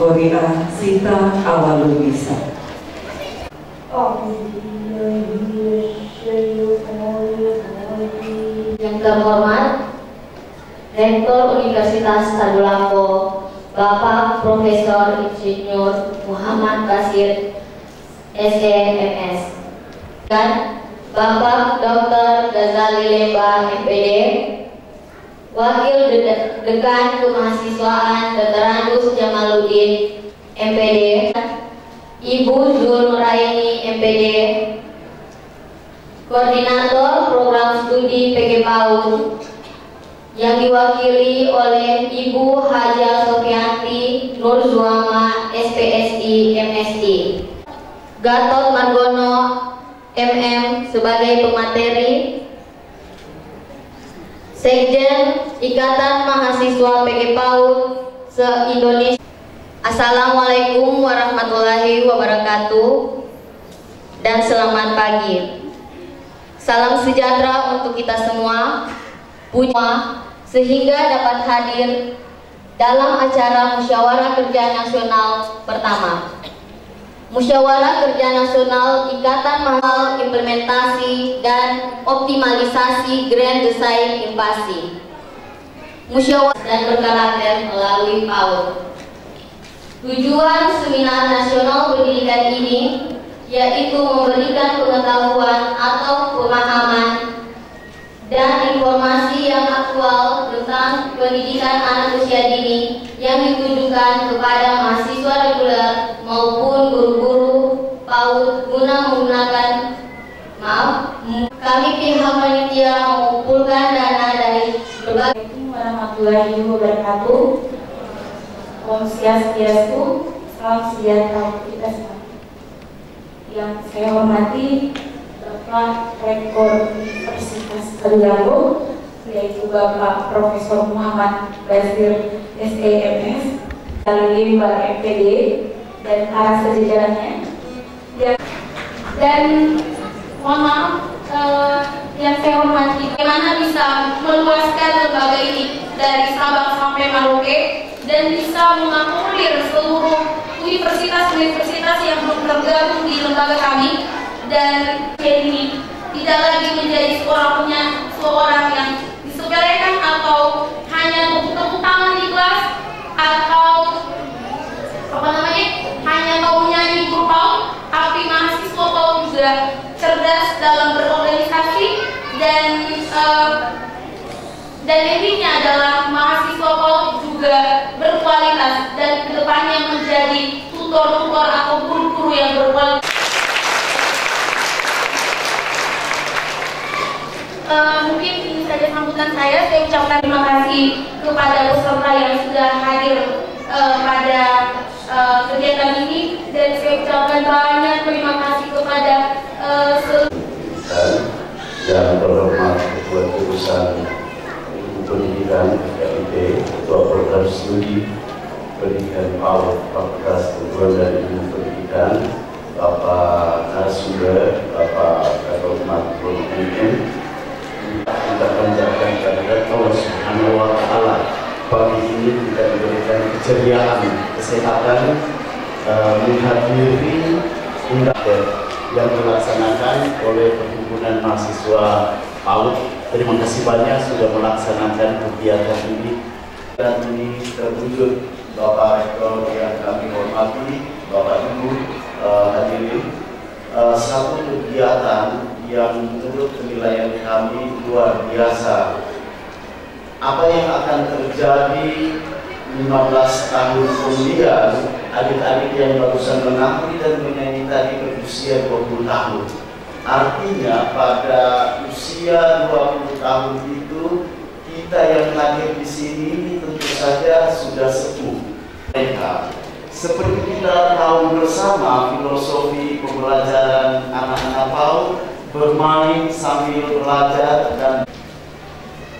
kategori A, Sita Awalunisa. Yang terhormat Rektor Universitas Tadulako, Bapak Profesor Insinyur Muhammad Basir, SEMS, dan Bapak Dr. Ghazali Lemba, MPD, Wakil Dekan Kemahasiswaan Dr. Andus Jamaluddin, MPD, Ibu Zul Nuraini, MPD, Koordinator Program Studi PG PAUD yang diwakili oleh Ibu Haja Sofianti Nurzuama, SPSI, MSI, Gatot Margono, MM sebagai pemateri, Sekjen Ikatan Mahasiswa PG PAUD se-Indonesia. Assalamualaikum warahmatullahi wabarakatuh dan selamat pagi. Salam sejahtera untuk kita semua, sehingga dapat hadir dalam acara Musyawarah Kerja Nasional pertama. Musyawarah Kerja Nasional Ikatan Mahasiswa Implementasi dan Optimalisasi Grand Design Invasi. Musyawarah dan berkarakter melalui PAUD. Tujuan seminar nasional pendidikan ini yaitu memberikan pengetahuan atau pemahaman dan informasi yang aktual tentang pendidikan anak usia dini yang ditujukan kepada mahasiswa reguler maupun guru-guru PAUD guna menggunakan kami pihak panitia mengumpulkan dana dari berbagai. Assalamualaikum warahmatullahi wabarakatuh. Om Swastiastu, salam sejahtera untuk kita semua. Yang saya hormati Bapak Rektor Universitas Tadulako, yaitu Bapak Profesor Muhammad Basir, SEMS, Lemba, MPD, dan para sejajarannya. Dan mohon maaf, yang saya hormati, bagaimana bisa meluaskan lembaga ini dari Sabang sampai Merauke dan bisa mengakomodir seluruh universitas-universitas yang belum tergabung di lembaga kami, dan ini tidak lagi menjadi seorang yang disepelekan atau hanya tepuk tangan di kelas atau hanya mau nyanyi grup PAUD, tapi mahasiswa PAUD juga cerdas dalam berorganisasi dan intinya adalah mahasiswa PAUD juga berkualitas dan kedepannya menjadi tutor-tutor atau guru-guru yang berkualitas. Mungkin ini saja sambutan saya ucapkan terima kasih kepada peserta yang sudah hadir pada kegiatan ini, dan saya ucapkan banyak terima kasih kepada yang terhormat Ketua Jurusan Pendidikan FIP, Ketua Program Studi Pendidikan PAUD Fakultas Kedokteran dan Ilmu Pendidikan, Bapak narasumber, Bapak Gatot Margono, kita panjatkan kehadirat Allah Subhanahu wa Ta'ala. Pagi ini kita diberikan keceriaan, kesehatan, menghadiri undangan yang dilaksanakan oleh Perhimpunan Mahasiswa PAUD. Terima kasih banyak sudah melaksanakan kegiatan ini, dan ini terwujud. Bapak Rektor yang kami hormati, Bapak Ibu hadirin, satu kegiatan yang menurut penilaian kami luar biasa. Apa yang akan terjadi 15 tahun kemudian, adik-adik yang barusan mengampuni dan menyanyi tadi berusia 20 tahun. Artinya pada usia 20 tahun itu, kita yang hadir di sini tentu saja sudah sepuh. Mereka seperti kita tahu bersama filosofi pembelajaran anak-anak PAUD, bermain sambil belajar. Dan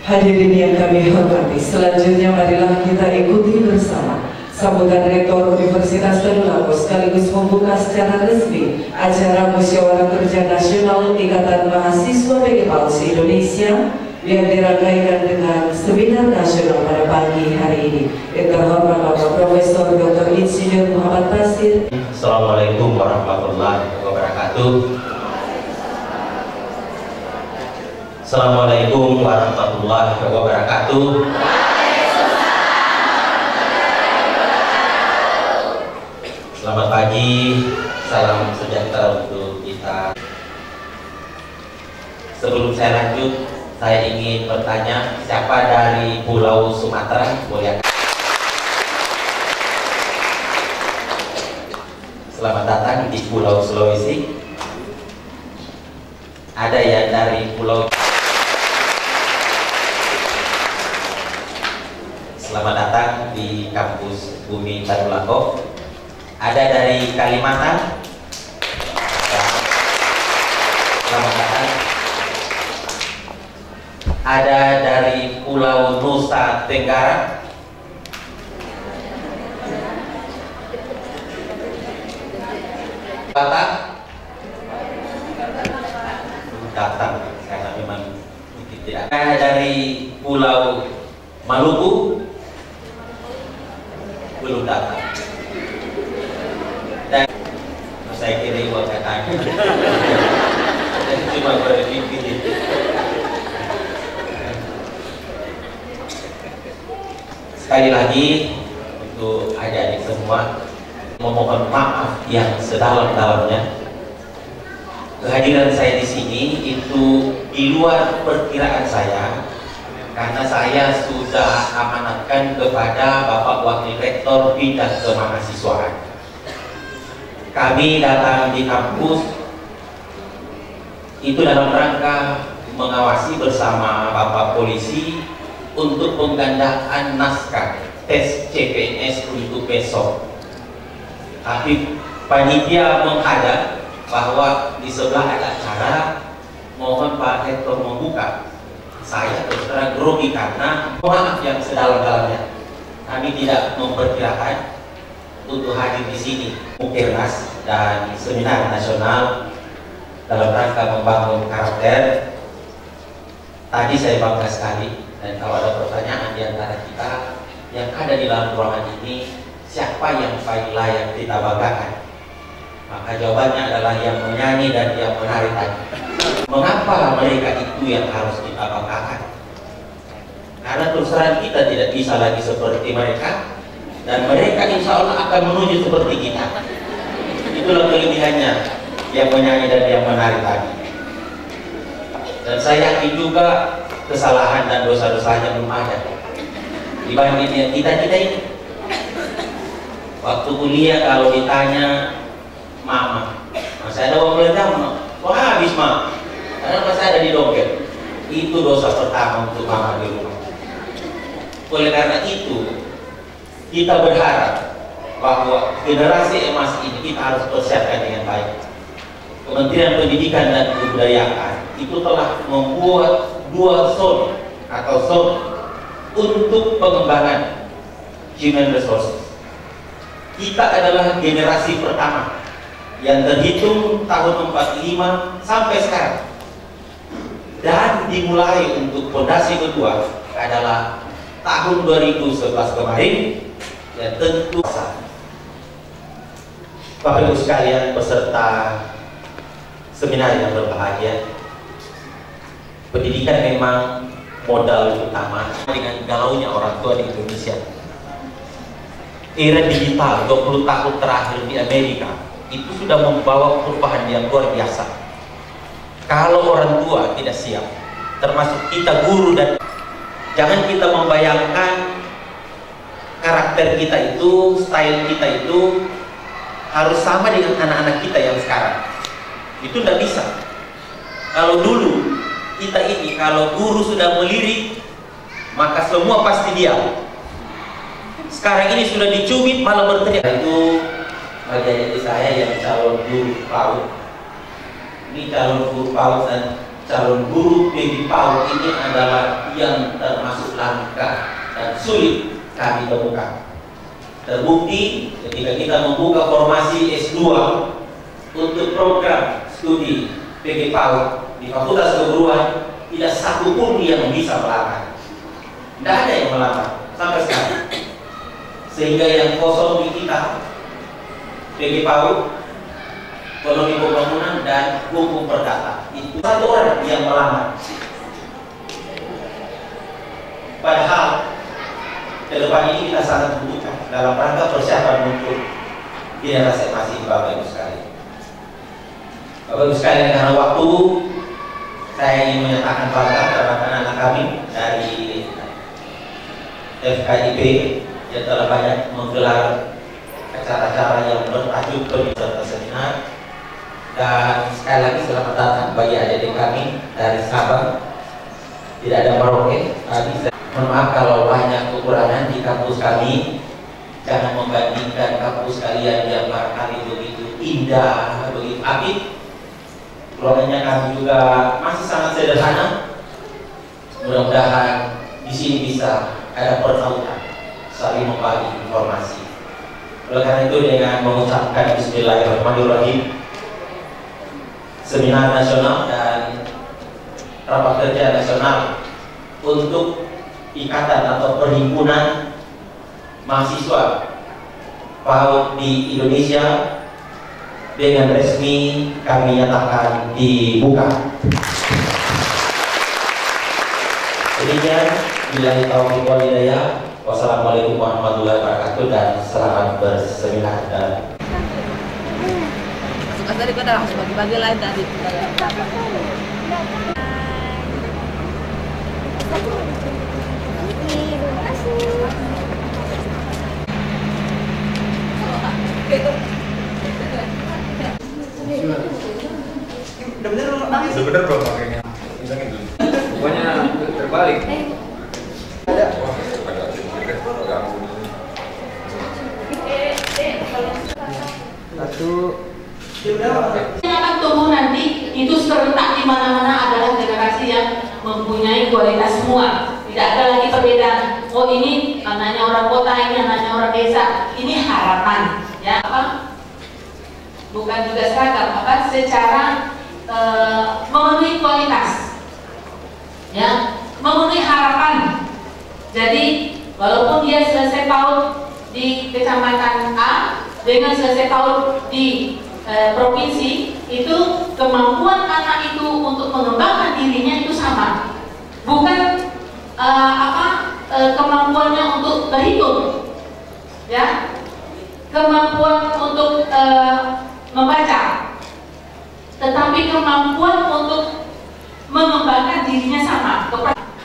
hadirin yang kami hormati, selanjutnya marilah kita ikuti bersama sambutan Rektor Universitas Tadulako sekaligus membuka secara resmi acara Musyawarah Kerja Nasional Ikatan Mahasiswa PG PAUD se-Indonesia yang dirangkaikan dengan seminar nasional pada pagi hari ini. Yang terhormat Bapak Profesor Dr. Insinyur Muhammad Basir. Assalamualaikum warahmatullahi wabarakatuh. Assalamualaikum warahmatullahi wabarakatuh. Selamat pagi, salam sejahtera untuk kita. Sebelum saya lanjut, saya ingin bertanya, siapa dari Pulau Sumatera? Boleh. Selamat datang di Pulau Sulawesi. Ada yang dari Pulau. Selamat datang di kampus Bumi Tadulako. Ada dari Kalimantan. Selamat datang. Ada dari Pulau Nusa Tenggara. Batak datang karena memang tidak. Ada dari Pulau Maluku belum datang. Dan saya kira ibu kata cuma berpikir. Sekali lagi untuk adik-adik semua, memohon maaf yang sedalam-dalamnya. Kehadiran saya di sini itu di luar perkiraan saya, karena saya sudah amanatkan kepada Bapak Wakil Rektor bidang kemahasiswaan. Kami datang di kampus itu dalam rangka mengawasi bersama Bapak Polisi untuk penggandaan naskah tes CPNS untuk besok. Tapi panitia menghadap bahwa di sebelah ada acara, mohon Pak Rektor membuka. Saya terus terang grogi karena maaf yang sedalam-dalamnya. Kami tidak memperkirakan untuk hadir di sini. Mukernas dan seminar nasional dalam rangka membangun karakter. Tadi saya bangga sekali, dan kalau ada pertanyaan di antara kita yang ada di dalam ruangan ini, siapa yang paling layak kita banggakan? Maka jawabannya adalah yang menyanyi dan yang menari tadi. Mengapa mereka itu yang harus kita banggakan? Karena terus terang kita tidak bisa lagi seperti mereka, dan mereka insya Allah akan menuju seperti kita. Itulah kelebihannya yang menyanyi dan yang menari tadi. Dan saya yakin juga kesalahan dan dosa-dosanya belum ada dibanding yang kita ini. Waktu kuliah kalau ditanya mama, masih ada uang belanja? Wah habis mah, karena masih ada di dompet. Itu dosa pertama untuk mama di rumah. Oleh karena itu kita berharap bahwa generasi emas ini kita harus persiapkan dengan baik. Kementerian Pendidikan dan Kebudayaan itu telah membuat 2 zone atau zone untuk pengembangan human resources. Kita adalah generasi pertama yang terhitung tahun 45 sampai sekarang, dan dimulai untuk fondasi kedua adalah tahun 2011 kemarin. Dan tentu Bapak Ibu sekalian peserta seminar yang berbahagia, pendidikan memang modal utama. Dengan galaunya orang tua di Indonesia, era digital 20 tahun terakhir di Amerika itu sudah membawa perubahan yang luar biasa. Kalau orang tua tidak siap, termasuk kita guru, dan jangan kita membayangkan karakter kita itu, style kita itu harus sama dengan anak-anak kita yang sekarang. Itu tidak bisa. Kalau dulu kita ini, kalau guru sudah melirik, maka semua pasti diam. Sekarang ini sudah dicubit malah berteriak. Itu bagi adik saya yang calon guru PAUD. Ini calon guru PAUD dan calon guru PB PAUD ini adalah yang termasuk langka dan sulit kami temukan. Terbukti ketika kita membuka formasi S2 untuk program studi PB PAUD di Fakultas Keguruan, tidak satu pun yang bisa melamar. Tidak ada yang melamar. sampai sekarang. Sehingga yang kosong di kita PG PAUD, ekonomi pembangunan dan hukum perdata itu satu orang yang melamar. Padahal ke depan ini kita sangat membutuhkan dalam rangka persiapan untuk generasi masih Bapak Ibu sekalian. Bapak Ibu sekalian, karena waktu saya ingin menyatakan bangga kepada anak-anak kami dari FKIP yang telah banyak menggelar acara-acara yang bertajuk perbincangan seminar. Dan sekali lagi selamat datang bagi adik-adik kami dari Sabang. Tidak ada Merauke. Mohon maaf kalau banyak kekurangan di kampus kami. Jangan membandingkan kampus kalian yang barangkali begitu indah, begitu apik. Ruangannya kami juga masih sangat sederhana. Mudah-mudahan di sini bisa ada pertautan, saling membagi informasi. Oleh karena itu, dengan mengucapkan Bismillahirrahmanirrahim, seminar nasional dan rapat kerja nasional untuk ikatan atau perhimpunan mahasiswa PAUD di Indonesia dengan resmi kami nyatakan dibuka. Demikian, billahi taufiq wal hidayah. Wassalamualaikum warahmatullahi wabarakatuh dan selamat berseminar. Tadi kita langsung bagi-bagi lain tadi. Bener belum pakainya? Pokoknya terbalik. Ada. Satu. Akan tumbuh nanti itu serentak di mana-mana adalah generasi yang mempunyai kualitas semua. Tidak ada lagi perbedaan. Oh, ini anaknya orang kota, ini anaknya orang desa. Ini harapan, ya. Apa? Bukan juga seragam, apa? Secara memenuhi kualitas, ya, memenuhi harapan. Jadi walaupun dia selesai PAUD di kecamatan A dengan selesai PAUD di provinsi, itu kemampuan anak itu untuk mengembangkan dirinya itu sama, bukan kemampuannya untuk berhitung, ya, kemampuan untuk membaca, tetapi kemampuan untuk mengembangkan dirinya sama.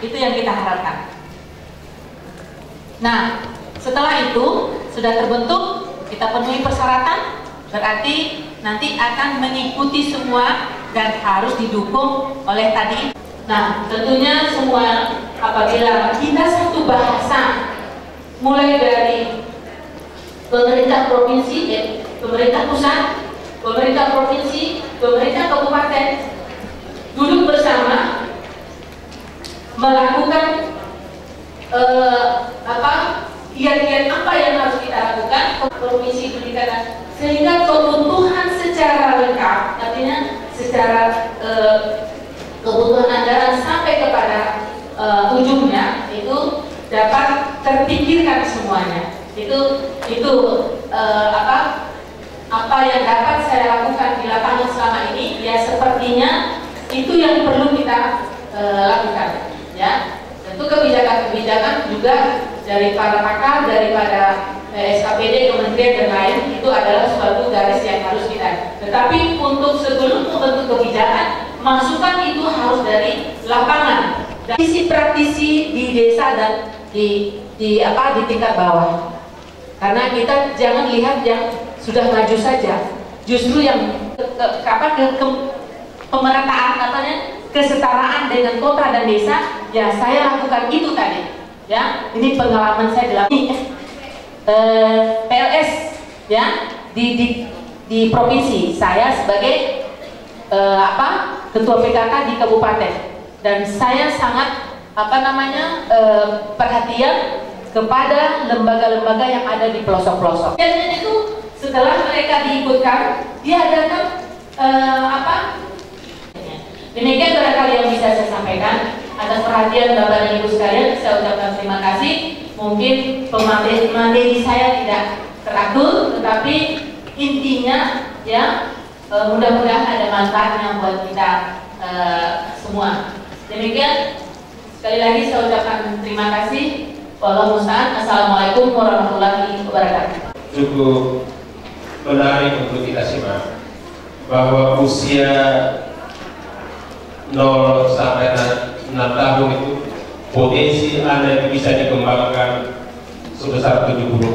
Itu yang kita harapkan. Nah, setelah itu sudah terbentuk, kita penuhi persyaratan, berarti nanti akan mengikuti semua dan harus didukung oleh tadi. Nah, tentunya semua apabila kita satu bahasa, mulai dari pemerintah provinsi, pemerintah pusat, pemerintah provinsi, pemerintah kabupaten, duduk bersama melakukan kiat-kiat apa yang harus kita lakukan provinsi pendidikan, sehingga kebutuhan secara lengkap, artinya secara kebutuhan anggaran sampai kepada ujungnya itu dapat terpikirkan semuanya. Itu apa yang dapat saya lakukan di lapangan selama ini, ya sepertinya itu yang perlu kita lakukan, ya. Tentu kebijakan-kebijakan juga dari para pakar, daripada SKPD, kementerian dan lain, itu adalah suatu garis yang harus kita. Tetapi untuk sebelum membentuk kebijakan, masukan itu harus dari lapangan, dari praktisi di desa dan di tingkat bawah. Karena kita jangan lihat yang sudah maju saja, justru yang pemerataan, katanya kesetaraan dengan kota dan desa, ya saya lakukan itu tadi, ya. Ini pengalaman saya di PLS, ya, di provinsi. Saya sebagai ketua PKK di kabupaten, dan saya sangat perhatian kepada lembaga-lembaga yang ada di pelosok-pelosok. Dan itu setelah mereka diikutkan, diadakan demikian barangkali yang bisa saya sampaikan. Atas perhatian Bapak dan Ibu sekalian, saya ucapkan terima kasih. Mungkin pemateri saya tidak teratur, tetapi intinya ya mudah-mudahan ada manfaatnya buat kita semua. Demikian, sekali lagi saya ucapkan terima kasih. Wallahu musta'an. Assalamualaikum warahmatullahi wabarakatuh. Cukup menarik untuk kita simak bahwa usia 0 sampai 6 tahun itu potensi anak bisa dikembangkan sebesar 70%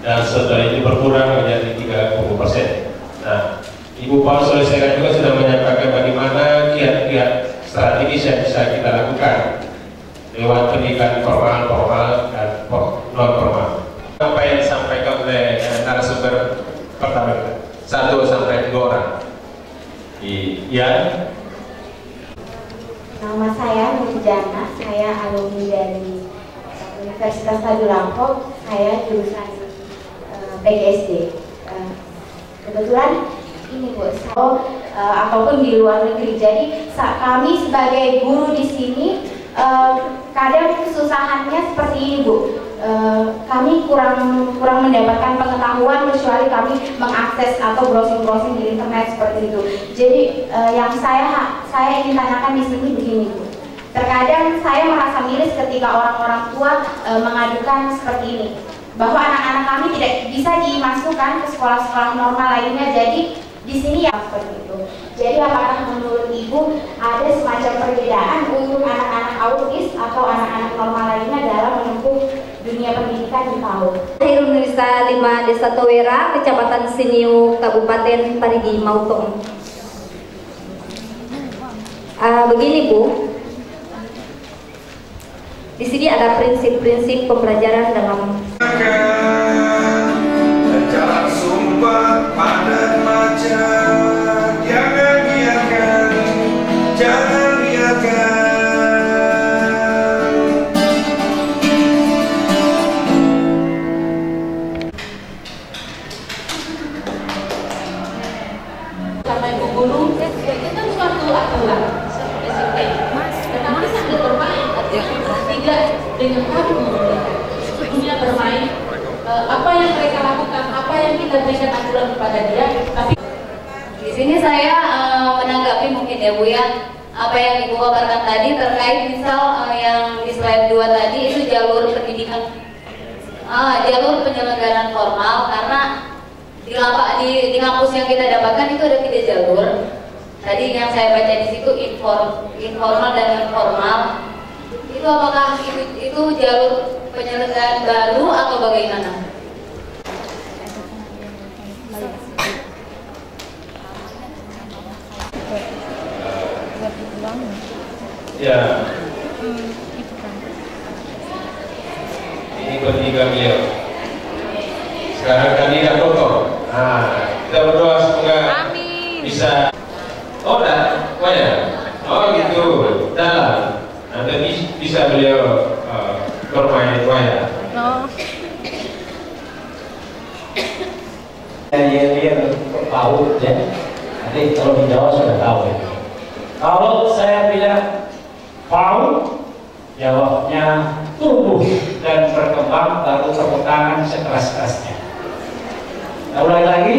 dan setelah itu berkurang menjadi 30%. Nah, Ibu Paul Solesera juga sudah menyampaikan bagaimana kiat-kiat strategis yang bisa kita lakukan lewat pendidikan formal dan non-formal. Apa yang disampaikan oleh narasumber pertama 1 sampai 2 orang. Iya. Nama saya Nurjana, saya alumni dari Universitas Tadulako, saya jurusan PGSD. Kebetulan ini Bu, ataupun di luar negeri. Jadi kami sebagai guru di sini kadang kesusahannya seperti ini Bu. Kami kurang mendapatkan pengetahuan kecuali kami mengakses atau browsing di internet seperti itu. Jadi yang saya ingin tanyakan di sini begini Bu. Terkadang saya merasa miris ketika orang-orang tua mengadukan seperti ini, bahwa anak-anak kami tidak bisa dimasukkan ke sekolah-sekolah normal lainnya. Jadi di sini ya seperti itu. Jadi apakah menurut Ibu ada semacam perbedaan untuk anak-anak autis atau anak-anak normal lainnya dalam menempuh dunia pendidikan di PAUD? Universitas 5 Desa Towera, Kecamatan Siniu, Kabupaten Parigi Mautung. Begini Bu, di sini ada prinsip-prinsip pembelajaran dalam jalan sumpah padat macet, jangan biarkan, jangan biarkan. Sama Ibu Guru, itu suatu aturan disiplin. Tetapi sambil bermain, tidak dengan kami dunia bermain. Apa yang mereka lakukan, apa yang kita berikan aturan kepada dia. Tapi di sini saya menanggapi mungkin ya Bu ya, apa yang Ibu kabarkan tadi terkait misal yang di slide 2 tadi itu jalur pendidikan, jalur penyelenggaraan formal, karena di kampus yang kita dapatkan itu ada 3 jalur. Tadi yang saya baca di situ informal dan non formal. Itu apakah itu jalur penyelenggaraan baru atau bagaimana? Ya, ini bertiga beliau. Sekarang kandidat doktor. Nah, kita berdoa semoga bisa. Oh, dah, oh gitu, dalam. Nanti bisa beliau bermain wayang. Dia PAUD ya. Nanti kalau di Jawa sudah tahu ya. Kalau saya bilang PAUD, jawabnya tumbuh dan berkembang, baru tepuk tangan sekeras-kerasnya. Nah, ulangi lagi,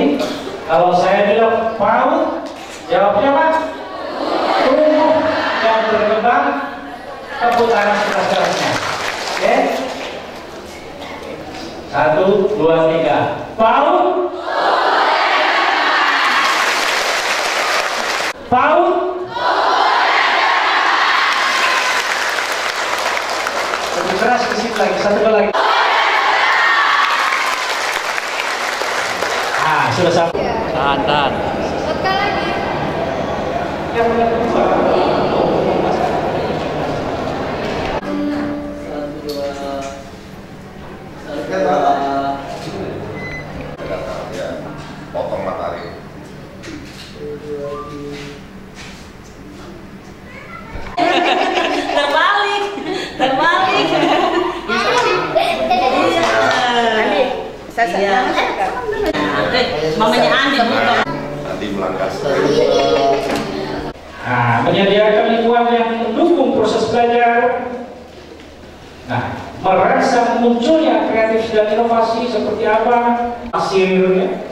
kalau saya bilang PAUD, jawabnya apa? Tumbuh dan berkembang, tepuk tangan sekeras-kerasnya. Oke? 1, 2, 3. PAUD. PAUD. Lebih keras ke situ lagi, 1 kali lagi. Sudah sampai. Tahan. Sekali lagi. Yang kedua. Potong matahari. Terbalik. Mamanya Andi bukan. Nanti melangkah. Nah, menyediakan lingkungan yang mendukung proses belajar Nah, merangsang munculnya kreatif dan inovasi seperti apa? Hasilnya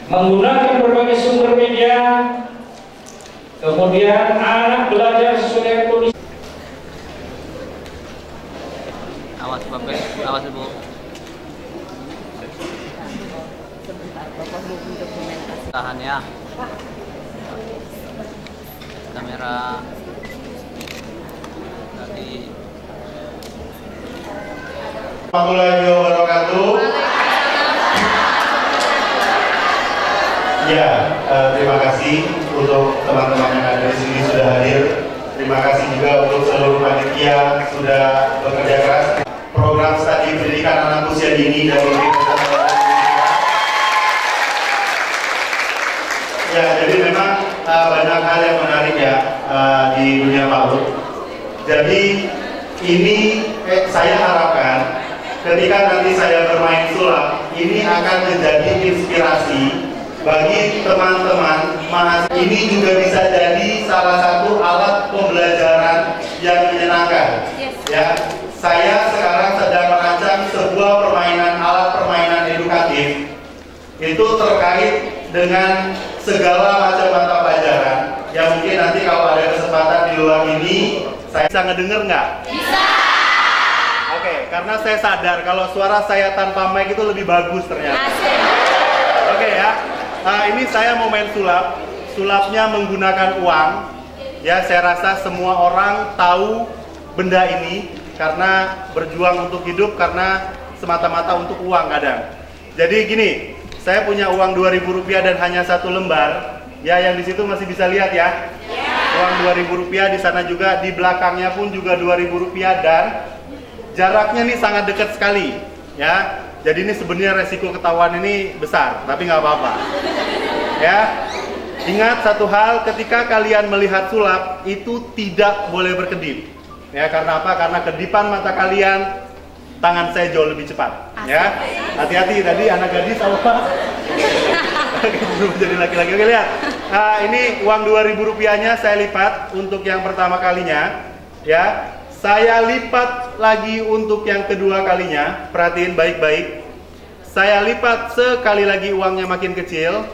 menggunakan berbagai sumber media, kemudian anak belajar sesuai dengan kondisi. Awas Bapak, awas Ibu. Tahan ya. Kamera tadi. Warahmatullahi wabarakatuh. Ya, terima kasih untuk teman-teman yang ada di sini sudah hadir. Terima kasih juga untuk seluruh panitia sudah bekerja keras. Program studi pendidikan anak usia dini dan ya, jadi memang banyak hal yang menarik ya di dunia PAUD. Jadi ini saya harapkan ketika nanti saya bermain sulap, ini akan menjadi inspirasi bagi teman-teman mahasiswa. Ini juga bisa jadi salah satu alat pembelajaran yang menyenangkan. Ya, saya sekarang sedang merancang sebuah alat permainan edukatif itu terkait dengan segala macam mata pelajaran. Ya mungkin nanti kalau ada kesempatan di luar ini, saya bisa ngedenger nggak? Bisa. Oke, karena saya sadar kalau suara saya tanpa mic itu lebih bagus ternyata. Oke ya. Ini saya mau main sulap. Sulapnya menggunakan uang. Ya, saya rasa semua orang tahu benda ini karena berjuang untuk hidup, karena semata-mata untuk uang kadang. Jadi gini, saya punya uang Rp2.000 dan hanya 1 lembar. Ya, yang di situ masih bisa lihat ya. Uang Rp2.000 di sana juga, di belakangnya pun juga Rp2.000 dan jaraknya nih sangat dekat sekali. Ya, jadi ini sebenarnya resiko ketahuan ini besar, tapi nggak apa-apa. Ya, ingat satu hal, ketika kalian melihat sulap itu tidak boleh berkedip. Ya, karena apa? Karena kedipan mata kalian, tangan saya jauh lebih cepat. Ya, hati-hati tadi anak gadis apa? Belum jadi laki-laki. Oke, lihat. Ini uang Rp2.000-nya saya lipat untuk yang pertama kalinya. Ya, saya lipat lagi untuk yang kedua kalinya. Perhatiin baik-baik. Saya lipat sekali lagi, uangnya makin kecil.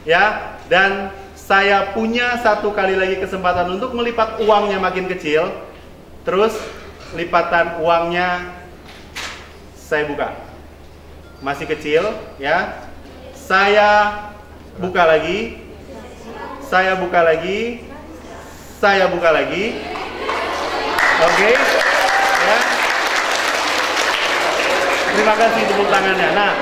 Ya, dan saya punya satu kali lagi kesempatan untuk melipat uangnya makin kecil. Terus lipatan uangnya saya buka, masih kecil ya. Saya buka lagi, saya buka lagi, saya buka lagi. Oke, ya. Terima kasih tepuk tangannya. Nah,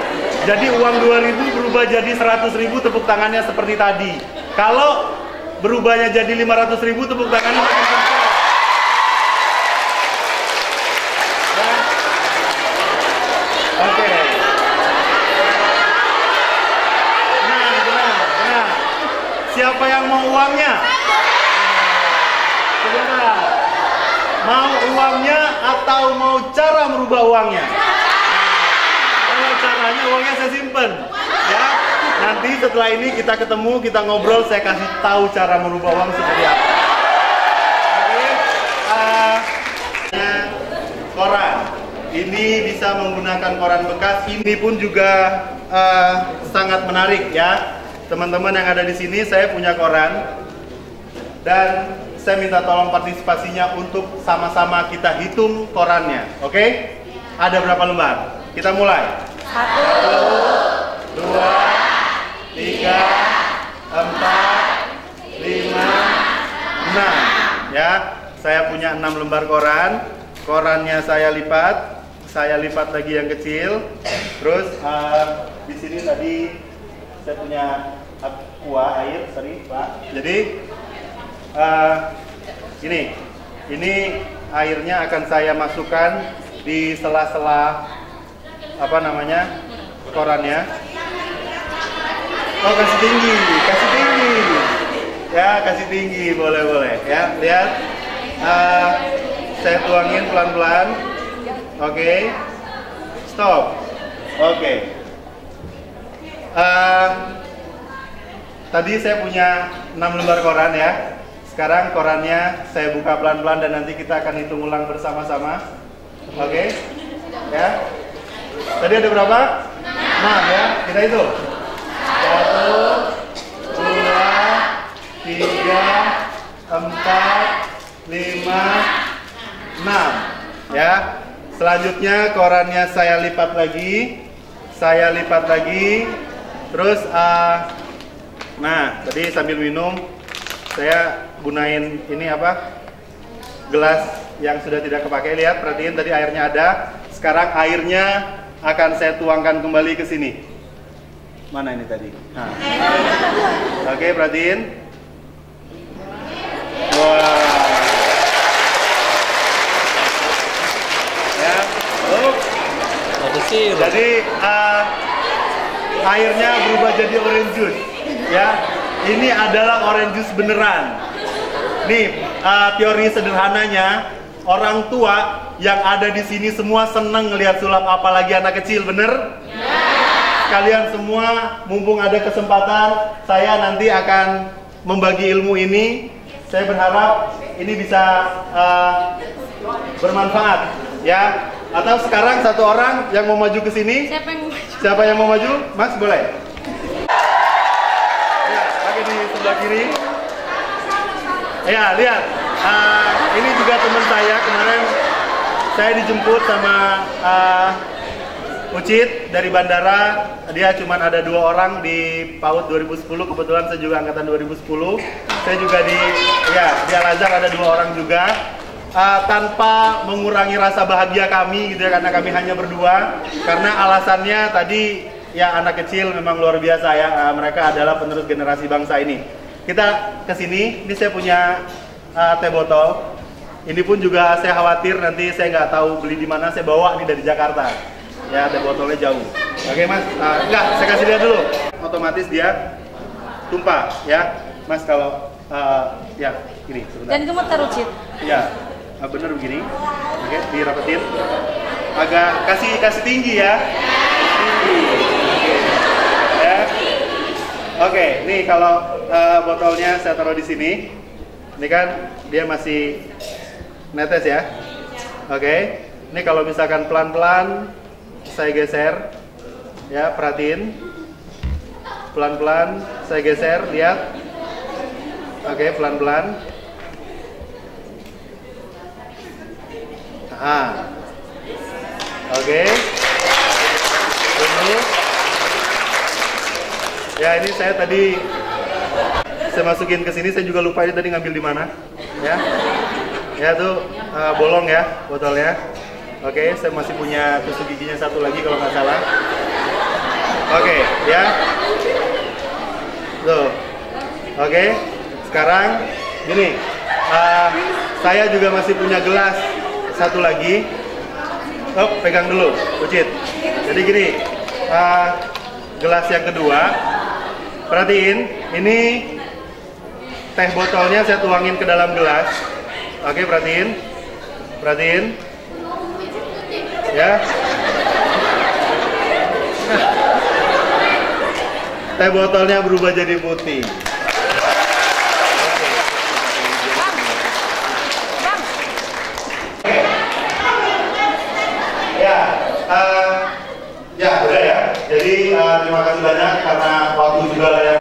jadi uang 2.000 berubah jadi 100.000, tepuk tangannya seperti tadi. Kalau berubahnya jadi 500.000, tepuk tangannya makin kencang. Oke. Nah. Siapa yang mau uangnya? Sebentar. Mau uangnya atau mau cara merubah uangnya? Kalau caranya, uangnya saya simpen. Ya. Nanti setelah ini kita ketemu, kita ngobrol, saya kasih tahu cara merubah uang seperti apa. Oke. Koran. Ini bisa menggunakan koran bekas. Ini pun juga sangat menarik ya, teman-teman yang ada di sini. Saya punya koran dan saya minta tolong partisipasinya untuk sama-sama kita hitung korannya. Oke? Ada berapa lembar? Kita mulai. 1, 2, 3, 4, 5, 6. Ya, saya punya 6 lembar koran. Korannya saya lipat lagi yang kecil. Terus di sini tadi saya punya air, sorry Pak. Jadi ini airnya akan saya masukkan di sela-sela korannya. Oh, kasih tinggi. Ya, kasih tinggi, boleh ya. Lihat, saya tuangin pelan-pelan. Oke, stop. Oke. Tadi saya punya 6 lembar koran ya. sekarang korannya saya buka pelan-pelan dan nanti kita akan hitung ulang bersama-sama. Oke? Ya. Tadi ada berapa? 6 ya. Kita hitung. 1, 2, 3, 4, 5, 6 ya. Selanjutnya korannya saya lipat lagi. Terus nah, tadi sambil minum saya gunain ini apa? Gelas yang sudah tidak kepakai. Lihat, perhatiin tadi airnya ada. Sekarang airnya akan saya tuangkan kembali ke sini. Mana ini tadi? Nah. Oke, perhatiin. Wah. Ya. Jadi airnya berubah jadi orange juice. Ya. Ini adalah orange juice beneran. Nih, teori sederhananya, orang tua yang ada di sini semua seneng ngelihat sulap, apalagi anak kecil, bener? Kalian semua, mumpung ada kesempatan, saya nanti akan membagi ilmu ini. Saya berharap ini bisa bermanfaat, ya. Atau sekarang satu orang yang mau maju ke sini. Siapa yang mau maju? Mas, boleh? Ya, pakai di sebelah kiri. Ya, lihat. Ini juga teman saya, kemarin saya dijemput sama Ucit dari bandara. Dia cuma ada 2 orang di PAUD 2010. Kebetulan saya juga angkatan 2010. Saya juga di Al-Azhar ada 2 orang juga. Tanpa mengurangi rasa bahagia kami gitu ya, karena kami hanya berdua. Karena alasannya tadi ya, anak kecil memang luar biasa ya. Mereka adalah penerus generasi bangsa ini. Kita kesini, ini saya punya teh botol. Ini pun juga saya khawatir nanti saya nggak tahu beli di mana, saya bawa nih dari Jakarta. Ya, teh botolnya jauh. Oke Mas, enggak, saya kasih lihat dulu. Otomatis dia tumpah ya. Mas kalau ya ini sebentar. Dan gemetar Ucit. Ya, bener begini. Oke, dirapetin. Agak kasih tinggi ya. Oke. Ya. Oke, nih kalau botolnya saya taruh di sini. Ini kan dia masih netes ya. Oke. Ini kalau misalkan pelan-pelan saya geser. Ya, perhatiin. Pelan-pelan saya geser, lihat. Oke, pelan-pelan. Oke. Tunggu. Ya, ini saya tadi masukin ke sini, saya juga lupa ini tadi ngambil di mana. Ya. Ya tuh bolong ya botolnya. Oke, saya masih punya tusuk giginya 1 lagi kalau nggak salah. Oke, ya. Tuh. Oke. Sekarang gini. Saya juga masih punya gelas 1 lagi. Oh, pegang dulu, Ucit. Jadi gini. Gelas yang kedua. Perhatiin, ini teh botolnya saya tuangin ke dalam gelas. Oke, perhatiin. Ya. Teh botolnya berubah jadi putih. Ya, udah ya. Jadi terima kasih banyak karena waktu juga lah ya.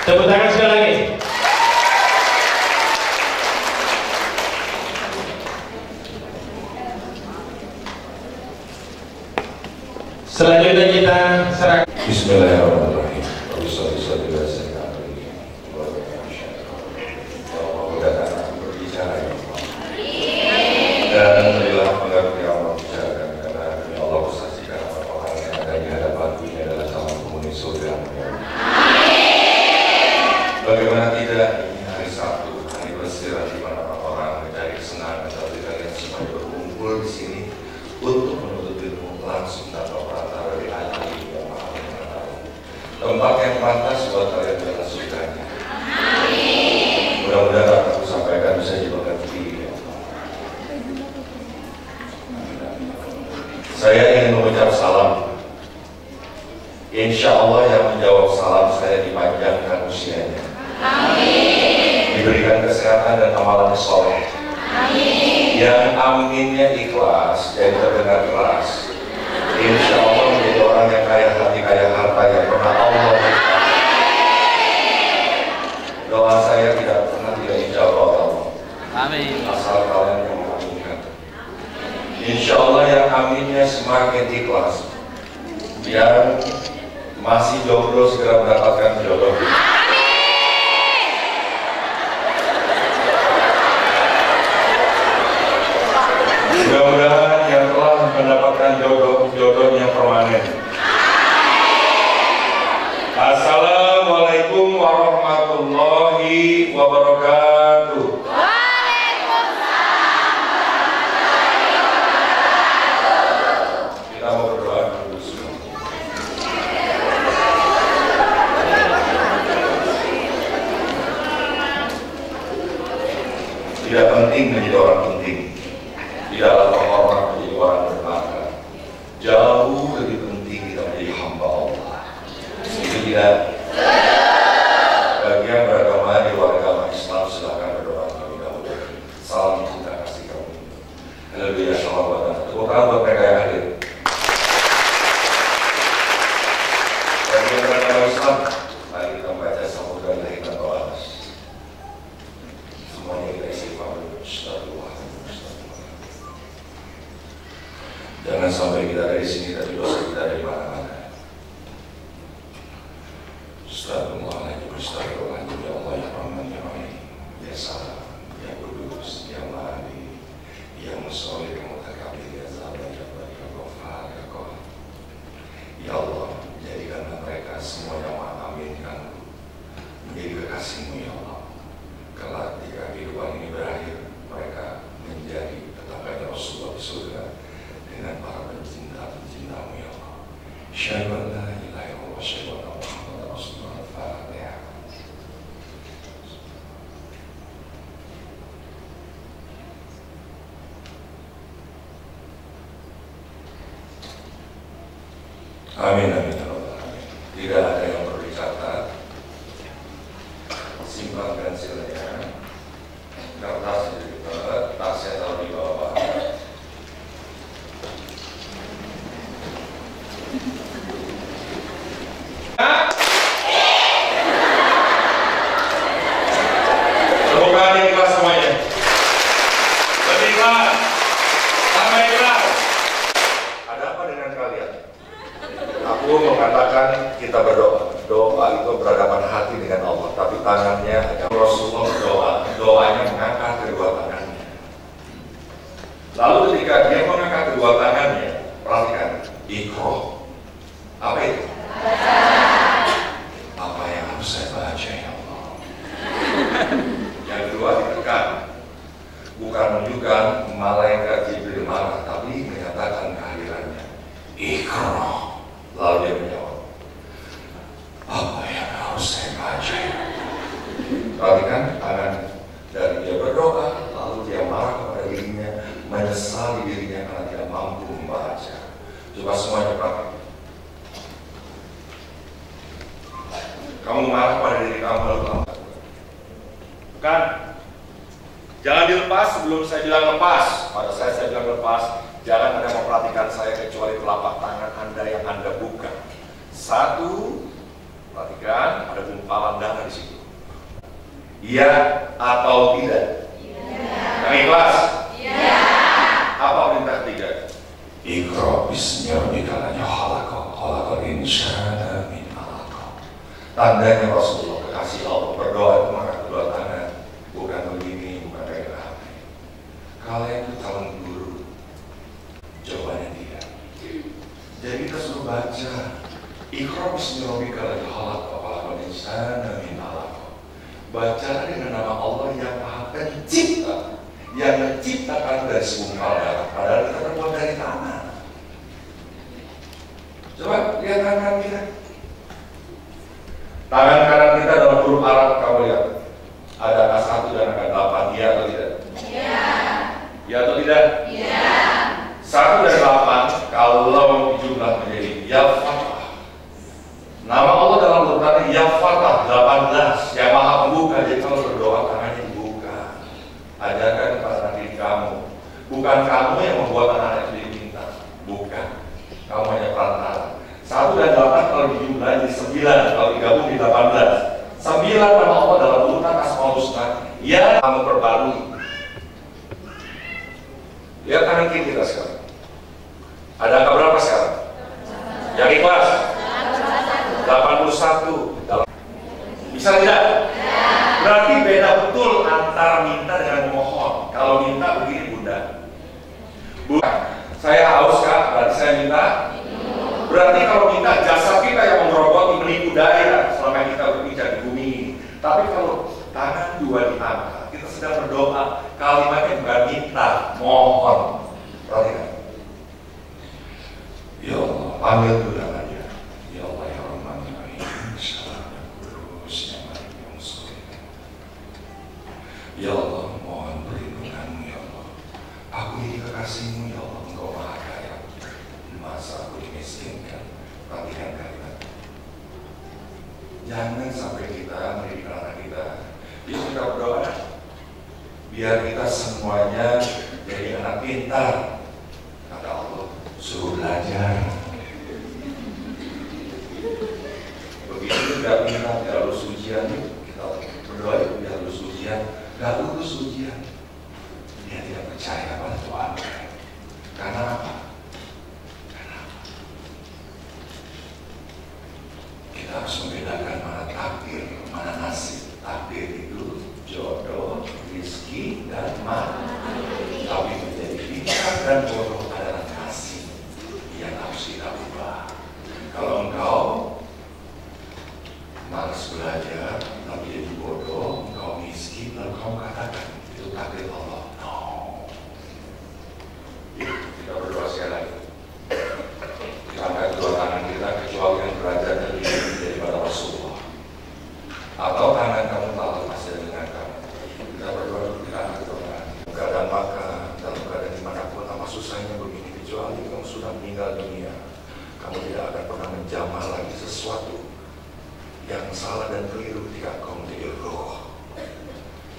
Tepuk tangan sekali lagi. Selanjutnya kita serahkan. Bismillahirrahmanirrahim. Dan berilah pengertian yang Allah bicarakan, karena demi Allah bersaksikan orang yang ada di hadapan ini adalah calon penghuni surga yang mulia. Bagaimana tidak, ini hari Sabtu, hari beristirahat di mana orang mencari kesenangan, tapi kalian semua berkumpul di sini untuk menuntut ilmu langsung tanpa perantara di hati yang maha mengetahui. Tempat yang pantas buat kalian adalah surganya. Mudah-mudahan apa yang aku sampaikan bisa dimengerti. Saya ingin mengucap salam. Insya Allah yang menjawab salam saya di pagi kesehatan dan amalannya soleh. Amin. Yang aminnya ikhlas, jadi terdengar keras. Insya Allah menjadi orang yang kaya hati, kaya harta yang pernah Allah. Doa saya tidak pernah tidak dijawab Allah. Amin. Asal kalian yang mengaminkan. Insya Allah yang aminnya semakin ikhlas. Yang masih jomblo segera mendapatkan jodoh. Mudah-mudahan yang telah mendapatkan jodohnya permanen. Assalamualaikum warahmatullahi wabarakatuh. Kita mau berdoa dulu. Tidak penting menjadi orang penting. Tidaklah terhormat menjadi orang bermakna. Jauh lebih penting kita menjadi hamba Allah. Itu tidak. Bagi yang beragama di luar agama Islam silakan berdoa terlebih dahulu. Salam cinta kasih kamu. Haleluya, shalom buat anda. Tepuk tangan buat mereka yang hadir. Bagi yang beragama Islam, mari kita membaca sambutan dari kita doa. Semuanya kita isi paham. Jangan sampai kita dari sini tapi dosa kita dari mana-mana. Astagfirullahaladzim, astagfirullahaladzim, ya Allah, ya Rahman, ya Rahim, ya Salam, ya Kudus, ya Mahdi, ya Musoleh, ya Mutakabir, ya Zalman, ya Baik, ya Ghafar, ya Qahar. Ya Allah, jadikanlah mereka semua yang mengaminkan menjadi kekasih-Mu, ya Allah. Kelak jika kehidupan ini berakhir, mereka menjadi tetangganya Rasulullah di surga dengan para pencinta-pencinta-Mu, ya Allah. Asyhadu an la ilaha illallah wa asyhadu anna Muhammadar Rasulullah. Al-Fatihah. Amin, amin, amin. Tidak ada yang perlu dicatat. Simpan pensilnya. Kertas dibuka, tasnya taruh di bawah. Semoga ada ikhlas semuanya. Lebih ikhlas, sama ikhlas. Ada apa dengan kalian? Aku mengatakan kita berdoa. Doa itu berhadapan hati dengan Allah, tapi tangannya ada. Rasulullah berdoa, doanya mengangkat kedua tangannya. Lalu ketika dia mengangkat kedua tangannya, perhatikan, Iqra. Apa itu? Apa yang harus saya baca, ya Allah? Yang kedua ditekan, bukan menunjukkan malaikat Jibril marah, tapi menyatakan kehadirannya. Iqra. Lalu dia menjawab, apa yang harus saya baca? Perhatikan tangan dari dia berdoa, lalu dia marah kepada dirinya, menyesali dirinya karena tidak mampu membaca. Coba semuanya perhatikan. Kamu marah pada diri kamu lalu kamu bukan? Jangan dilepas sebelum saya bilang lepas. Pada saya bilang lepas. Jangan ada yang memperhatikan saya kecuali telapak tangan Anda yang Anda buka. Satu, perhatikan ada gumpalan dana di situ. Iya atau tidak? Iya. Yang ikhlas? Iya. Apa perintah ketiga? Iqra bismi rabbikal ladzi khalaqal insana min 'alaq. Tandanya Rasulullah kekasih Allah berdoa itu mengangkat kedua tangan, bukan begini, bukan kayak hati. Kalian itu calon guru, jawabannya tidak. Jadi kita suruh baca Iqra bismi rabbikal ladzi khalaqal insana min 'alaq. Baca dengan nama Allah yang Maha Pencipta, yang menciptakan dari segumpal darah, padahal kita terbuat dari tanah. Coba lihat tangan kita. Tangan kanan kita dalam huruf Arab, kamu lihat. Ada angka 1 dan angka 8, iya atau tidak? Iya. Iya atau tidak? Iya. 1 dan 8 kalau dijumlah menjadi Ya-Fatah. Nama Allah dalam Al-Quran Ya-Fatah 18, yang Maha Pembuka. Jadi kalau berdoa tangannya dibuka. Bukan kamu yang membuat anak-anak itu jadi pintar. Bukan. Kamu hanya perantara. 1 dan 8 kalau dijumlah jadi 9, kalau digabung di 18. 9 nama Allah dalam urutan Asmaul Husna yang kamu perbarui. Lihat kanan kiri kita sekarang. Ada angka berapa sekarang? Yang ikhlas? 81. Bisa tidak? Berarti beda betul antara minta dengan mohon. Kalau minta begini bunda. Bukan. Saya haus kak, berarti saya minta. Berarti kalau minta jasa kita yang menggerogoti menipu daya selama kita berbicara di bumi ini. Tapi kalau tangan 2 diangkat, kita sedang berdoa. Kalimatnya bukan minta, mohon. Perhatikan. Ya Allah, panggil dulu namanya. Ya Allah, ya Rahman, ya Rahim. Ya Allah, mohon perlindunganmu ya Allah. Aku ini kekasihmu ya Allah, Engkau maha kaya. Masa aku dimiskinkan? Perhatikan kalimat. Jangan sampai kita mendidik anak kita. Biar kita berdoa, biar kita semuanya jadi anak pintar. Kata Allah, suruh belajar. Begitu tidak pintar, tidak lulus ujian, kita berdoa biar lulus ujian. Gak lulus ujian, dia tidak percaya pada Tuhan. Karena apa? Kita harus membedakan mana takdir, mana nasib. Takdir itu jodoh, rezeki, dan mati. Tapi menjadi pintar dan bodoh adalah nasib yang harus kita ubah. Kalau engkau malas belajar, tapi jadi bodoh, engkau miskin, lalu kamu katakan itu takdir Allah. No. Kita berdoa sekali lagi. Kita angkat kedua tangan kita kecuali yang derajat lebih tinggi daripada Rasulullah. Atau tangan kamu tak lepas dari dengan kamu. Kita berdoa, kita angkat kedua tangan. Keadaan makan, dalam keadaan dimanapun, apa susahnya begini, kecuali kamu sudah meninggal dunia. Kamu tidak akan pernah menjamah lagi sesuatu yang salah dan keliru ketika kau menjadi roh.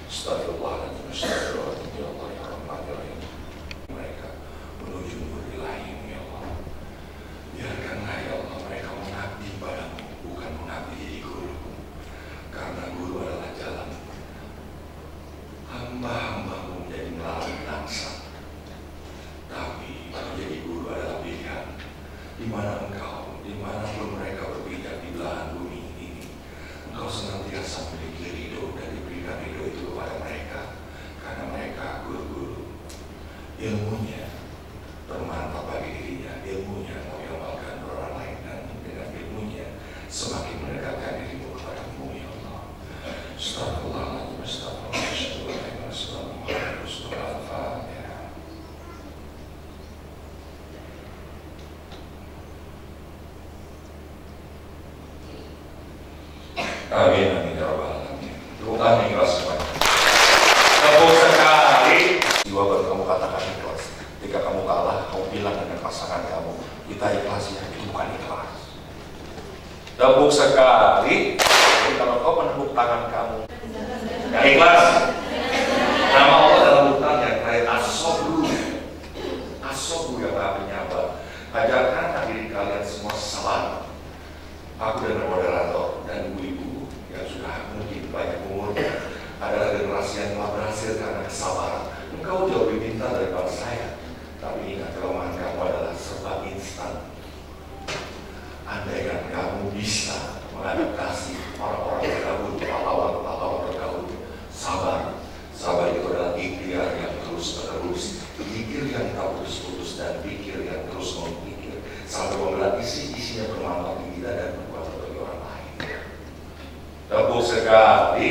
Astagfirullahaladzim, astagfirullahaladzim, ya Allah, ya Rahman, ya Rahim. Mereka menuju nur ilahi, ya Allah. Biarkanlah ya Allah mereka mengabdi padamu, bukan mengabdi jadi guru. Karena guru adalah jalan. Hamba-hambamu menjadi melawan bangsa. Tapi menjadi guru adalah pilihan. Di mana engkau, di mana pun mereka berpijak di belahan bumi ini, engkau senantiasa memiliki ridho dan diberikan ridho itu kepada mereka. Karena mereka guru-guru. Ilmunya bermanfaat bagi dirinya, ilmunya mau diamalkan orang lain, dan dengan ilmunya semakin mendekatkan dirimu kepadamu ya Allah. Astagfirullahaladzim, astagfirullahaladzim, astagfirullahaladzim. Amin, amin, ya Rabbal Alamin. Tepuk tangan ikhlas semuanya. Tepuk sekali. Jiwa baru kamu katakan ikhlas. Ketika kamu kalah, kamu bilang dengan pasangan kamu, kita ikhlas ya, itu bukan ikhlas. Tepuk sekali. Jadi kalau kau menepuk tangan kamu, yang ikhlas. Nama Allah dalam urutan yang terakhir, As-Sobru. As-Sobru yang maha penyabar. Ajarkan hadirin kalian semua salam. Aku dan moderator dan ibu-ibu yang sudah mungkin banyak umurnya adalah generasi yang telah berhasil karena kesabaran. Engkau jauh lebih pintar daripada saya. Tapi ingat, kelemahan kamu adalah serba instan. Andaikan kamu bisa mengadaptasi orang-orang terdahulu, pahlawan-pahlawan terdahulu, sabar. Sabar itu adalah ikhtiar yang terus-menerus, pikir yang tak putus-putus, dan pikir yang terus memikir sampai membelah isinya bermanfaat bagi kita dan berbuat bagi orang lain. Tepuk sekali.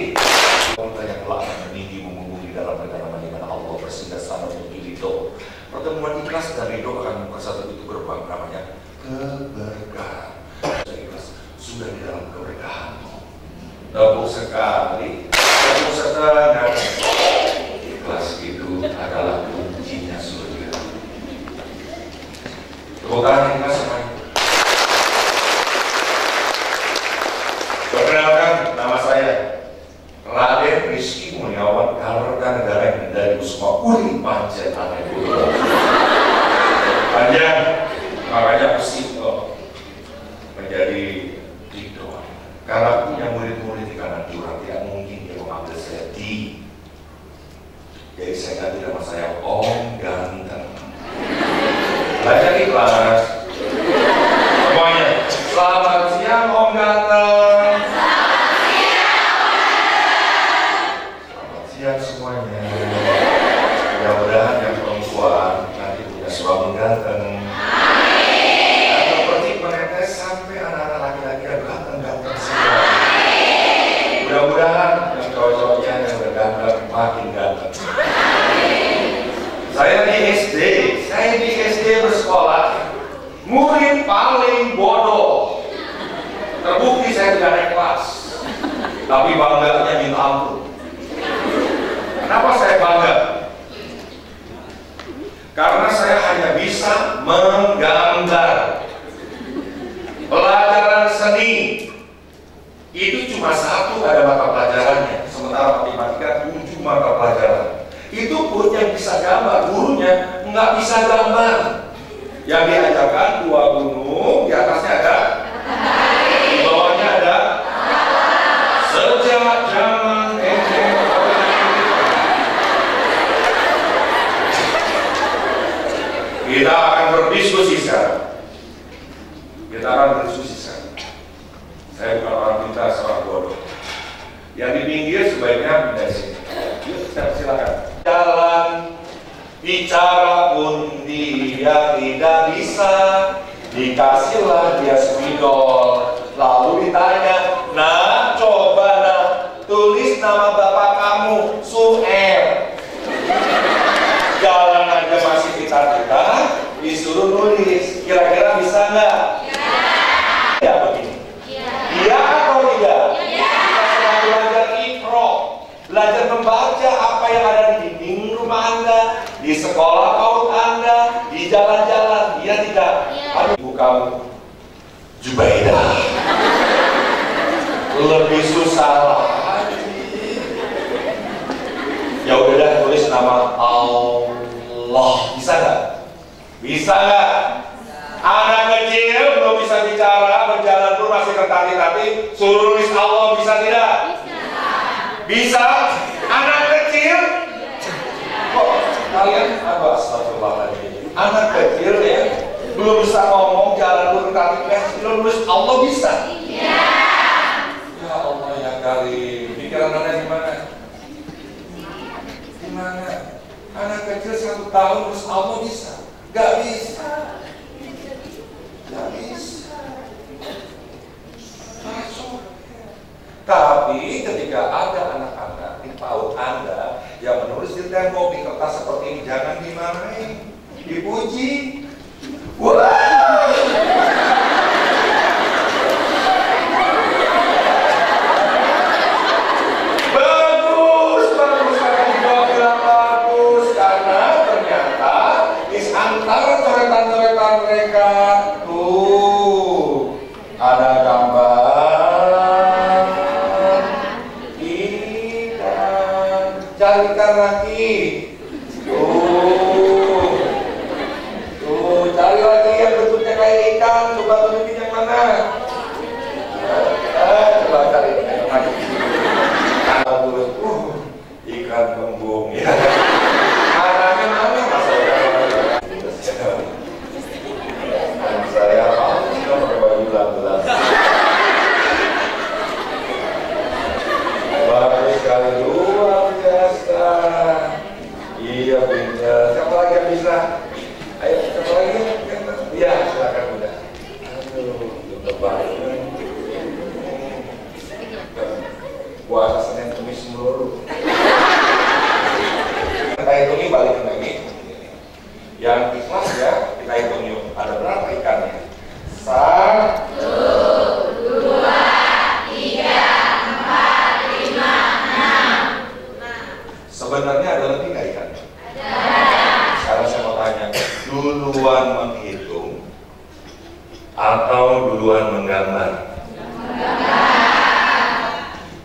Kita yang telah meninggi mengungguli dalam perjalanan di mana Allah bersinggah sana untuk ridho. Pertemuan ikhlas dan ridho akan bersatu itu berbang namanya keberkahan. Ikhlas sudah di dalam keberkahanmu. Tepuk sekali. Tepuk setengah. Ikhlas itu adalah kuncinya surga. Tepuk tangan ikhlas semuanya. Perkenalkan, nama saya Raden Rizky Muniawan, Kartanegara dari semua uri pancen aneh dulu. Makanya mesti menjadi dikdom. Karena punya murid-murid di kanan curang, tidak mungkin dia memanggil saya di. Jadi saya ganti nama saya Om Ganteng. Belajar di kelas. Semuanya, selamat siang Om Ganteng. Selamat siang semuanya. Mudah-mudahan yang perempuan nanti punya suami ganteng. Atau seperti menetes sampai anak-anak laki-laki yang ganteng-ganteng semua. Mudah-mudahan yang cowok-cowoknya yang berganteng makin ganteng. Saya di SD bersekolah, murid paling bodoh. Terbukti saya tidak naik kelas, tapi bangganya minta ampun. Kenapa saya bangga? Karena saya hanya bisa menggambar. Pelajaran seni itu cuma satu ada mata pelajarannya, sementara matematika 7 mata pelajaran. Itu pun yang bisa gambar, gurunya nggak bisa gambar. Yang diajarkan 2 gunung, di atasnya ada, di bawahnya ada. Sejak zaman kita akan berdiskusi sekarang. Saya bukan orang pintar, seorang bodoh. Yang di pinggir sebaiknya pindah sini. Yuk, silakan. Jalan bicara pun dia tidak bisa, dikasihlah dia spidol, lalu ditanya, nah coba nah tulis nama bapak kamu, Su'er. Jalan aja masih kita disuruh nulis, kira-kira bisa nggak? Ya begini. Iya atau tidak? Kita sedang belajar Iqra, belajar membaca apa yang ada di dinding rumah Anda, di sekolah PAUD Anda, di jalan-jalan. Iya tidak? Ibu kamu Jubaidah lebih susah lagi. Ya udah dah, tulis nama Allah. Bisa nggak? Bisa nggak? Anak kecil belum bisa bicara, berjalan pun masih tertati-tati, suruh nulis Allah bisa tidak? Bisa. Anak kecil kok kalian astagfirullahaladzim. Anak kecil ya belum bisa ngomong, jalan pun tertati-tati, belum nulis Allah bisa? Iya. Ya Allah ya kali, pikiran Anda gimana? Gimana? Anak kecil 1 tahun nulis Allah bisa? Gak bisa. Gak bisa. Tapi ketika ada anak-anak di PAUD Anda yang menulis di tembok, di kertas seperti ini, jangan dimarahin, dipuji. Wah. Bagus, karena dijawab bilang bagus, karena ternyata di antara coretan-coretan mereka tuh ada gambar ikan, carikan lagi. Cari lagi yang bentuknya kayak ikan, coba tunjukin yang mana. Coba cari ikan lagi. Ikan kembung ya. Anaknya mana masa saya apa? Kita pakai baju belas. Bagus sekali, luar biasa. Iya pintar. Siapa lagi yang bisa? Ayo, siapa lagi? Iya, silakan Bunda. Aduh, terbaik. Puasa Senin Kamis melulu. Kita hitung balik lagi. Yang ikhlas ya, kita hitung yuk. Ada berapa ikannya? 1, 2, 3, 4, 5, 6. Sebenarnya ada lebih nggak ikannya? Ada. Sekarang saya mau tanya, duluan menghitung atau duluan menggambar?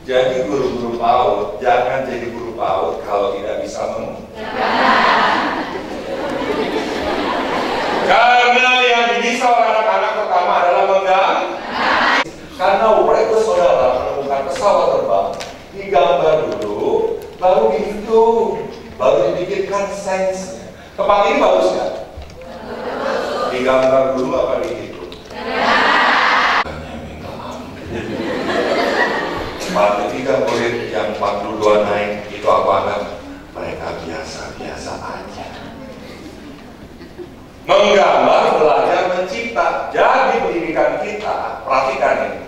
Jadi guru-guru PAUD jangan jadi guru PAUD kalau tidak bisa menggambar. digambar dulu, baru dihitung, baru dipikirkan sainsnya. Tempat ini bagus nggak? Digambar dulu apa dihitung? Ketika murid yang 42 naik itu apa? Mereka biasa-biasa aja. Menggambar, belajar, mencipta. Jadi pendidikan kita, perhatikan ini,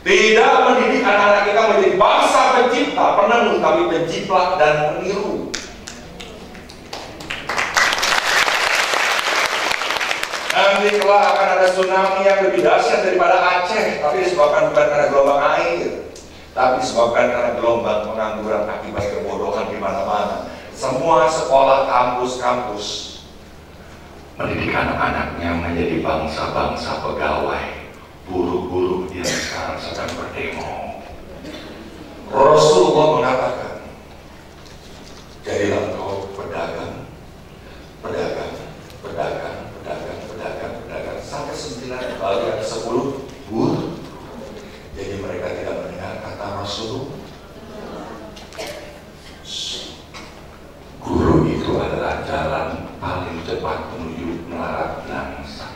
tidak mendidik anak-anak kita menjadi bangsa pencipta, penemu, tapi penjiplak dan peniru. Nanti kelak akan ada tsunami yang lebih dahsyat daripada Aceh, tapi disebabkan bukan karena gelombang air, tapi disebabkan karena gelombang pengangguran akibat kebodohan di mana-mana. Semua sekolah, kampus-kampus mendidik anak-anaknya menjadi bangsa-bangsa pegawai, buruh-buruh yang sekarang sedang berdemo. Rasulullah mengatakan, jadilah engkau pedagang, pedagang, pedagang, pedagang, pedagang, pedagang, sampai 9 kali ada 10 buruh. Jadi mereka tidak mendengar kata Rasulullah. Guru itu adalah jalan paling cepat menuju melarat bangsa.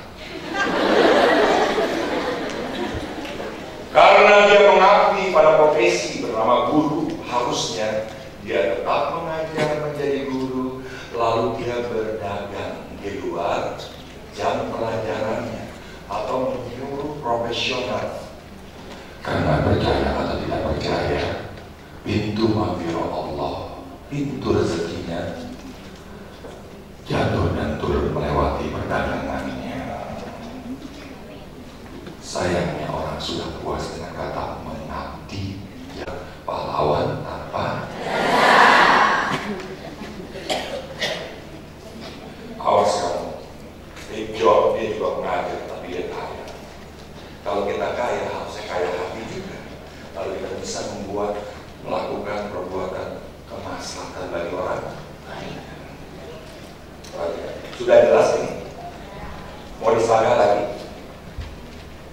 Karena dia mengabdi pada profesi bernama guru, harusnya dia tetap mengajar menjadi guru, lalu dia berdagang di luar jam pelajarannya atau menyuruh profesional. Karena percaya atau tidak percaya, pintu maghfirah Allah, pintu rezekinya jatuh dan turun melewati perdagangannya. Sayangnya orang sudah puas dengan kata mengabdi, ya pahlawan tanpa. Awas kamu, Steve Jobs dia juga mengajar tapi dia kaya. Kalau kita kaya harusnya kaya hati juga. Lalu kita bisa melakukan perbuatan kemaslahatan bagi orang lain. Sudah jelas ini. Mau disangka lagi?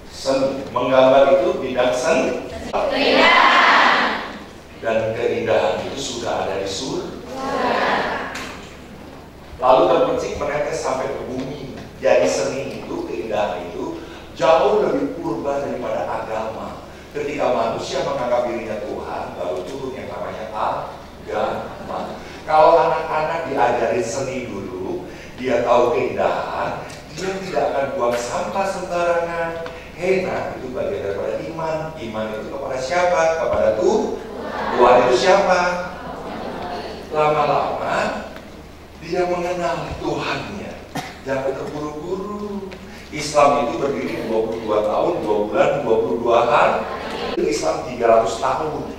Seni, menggambar itu bidang seni. Dan keindahan itu sudah ada di surga. Lalu terpercik menetes sampai ke bumi. Jadi seni itu, keindahan itu jauh lebih purba daripada agama. Ketika manusia menganggap dirinya Tuhan, baru turun yang namanya agama. Kalau anak-anak diajari seni dulu, dia tahu keindahan, dia tidak akan buang sampah sembarangan. Nah, itu bagian daripada iman. Iman itu kepada siapa? Kepada Tuhan itu siapa? Lama-lama dia mengenal Tuhannya. Jangan terburu-buru. Islam itu berdiri 22 tahun, 2 bulan, 22 hari. Islam 300 tahun.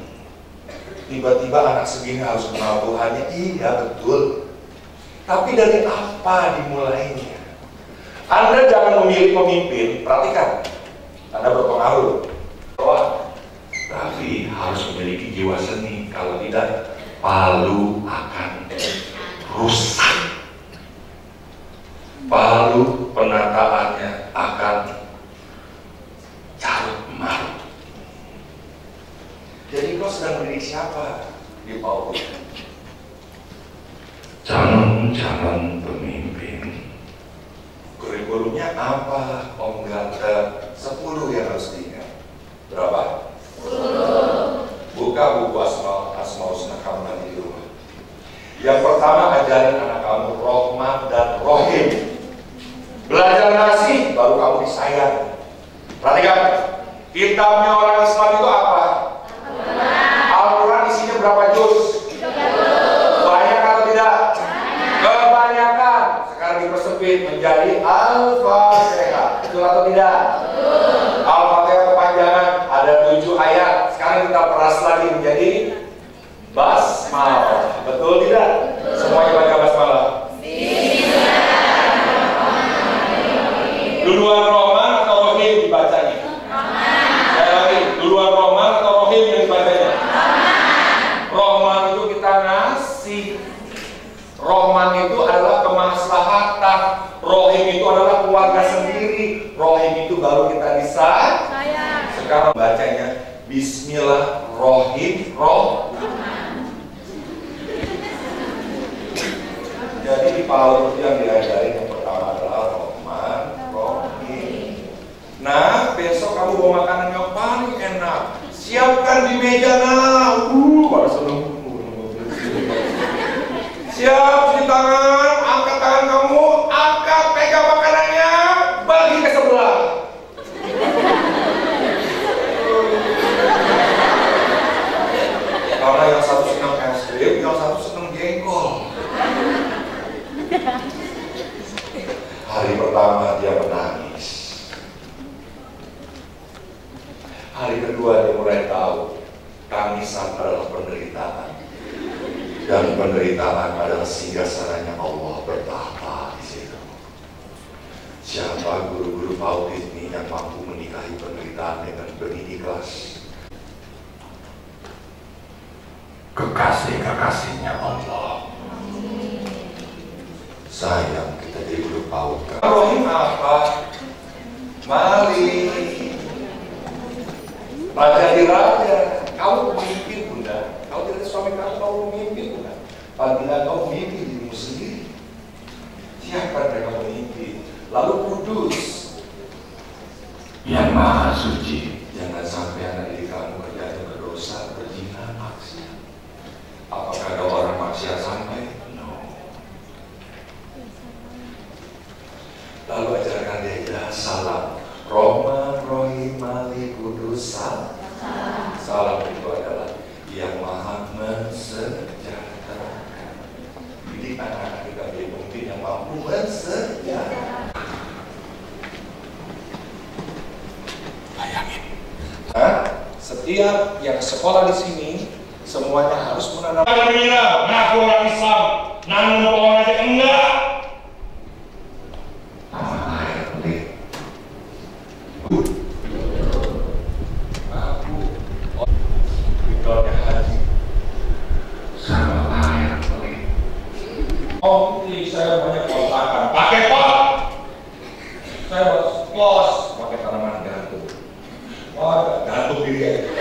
Tiba-tiba anak segini harus mengenal Tuhannya. Iya, betul. Tapi dari apa dimulainya? Anda jangan memilih pemimpin, perhatikan. Anda berpengaruh. Tapi harus memiliki jiwa seni. Kalau tidak, palu akan rusak. Palu penataannya akan carut marut. Jadi kau sedang mendidik siapa di Palu? Calon-calon pemimpin. Kurikulumnya apa? Om Ganta 10 yang harus diingat. Berapa? 10. Buka buku Asmaul Husna kamu nanti di rumah. Yang pertama, ajarin anak kamu Rahman dan Rahim. Belajar nasi, baru kamu disayang. Perhatikan, kitabnya orang Islam itu apa? Al-Quran isinya berapa juz? 30. Banyak atau tidak? Kebanyakan. Sekarang dipersempit menjadi Al-Fatihah. Betul atau tidak? Al-Fatihah kepanjangan, ada 7 ayat. Sekarang kita peras lagi menjadi Basmalah. Betul tidak? Semuanya baca Basmalah. Duluan Rahman atau Rahim dibacanya? Saya lagi, duluan Rahman atau Rahim yang dibacanya? Rahman itu kita ngasih. Rahman itu adalah kemaslahatan. Rahim itu adalah keluarga sendiri. Rahim itu baru kita bisa. Sekarang bacanya Bismillahirrahmanirrahim. Jadi di PAUD yang diajari yang pertama adalah Rohman, Rohim. Nah, besok kamu bawa makanan yang paling enak. Siapkan di meja nah. Pada seneng. Siap, cuci tangan, angkat tangan kamu, angkat, pegang makanannya, bagi ke sebelah. Karena yang satu senang es krim, yang satu senang jengkol. Hari pertama dia menangis. Hari kedua dia mulai tahu tangisan adalah penderitaan. Dan penderitaan adalah singgasananya Allah bertahta di situ. Siapa guru-guru PAUD ini yang mampu menikahi penderitaan dengan benih ikhlas? Kekasih-kekasihnya Allah. Sayang kita jadi guru PAUD. Rohim apa? Mali. Raja di raja. Kamu memimpin bunda. Kau tidak suami kamu, kau memimpin bunda. Apabila kau memimpin dirimu sendiri, siapa mereka memimpin? Lalu kudus, yang maha suci. Jangan sampai anak didik kamu kerjanya berdosa, berzina, maksiat. Apakah ada orang maksiat sampai? No. Lalu ajarkan dia salam. Roma, Rohim, Malik, Kudus, salam. Salam itu adalah yang maha mensejahterakan. Jadi anak-anak kita menjadi pemimpin yang mampu mensejahterakan. Bayangin. Setiap yang sekolah di sini semuanya harus menanam. Jangan mengira, ngaku orang Islam, namun pohon aja enggak. Oh, saya banyak kontrakan. Pakai pot. Saya buat plos pakai tanaman gantung. Wah, gantung diri aja.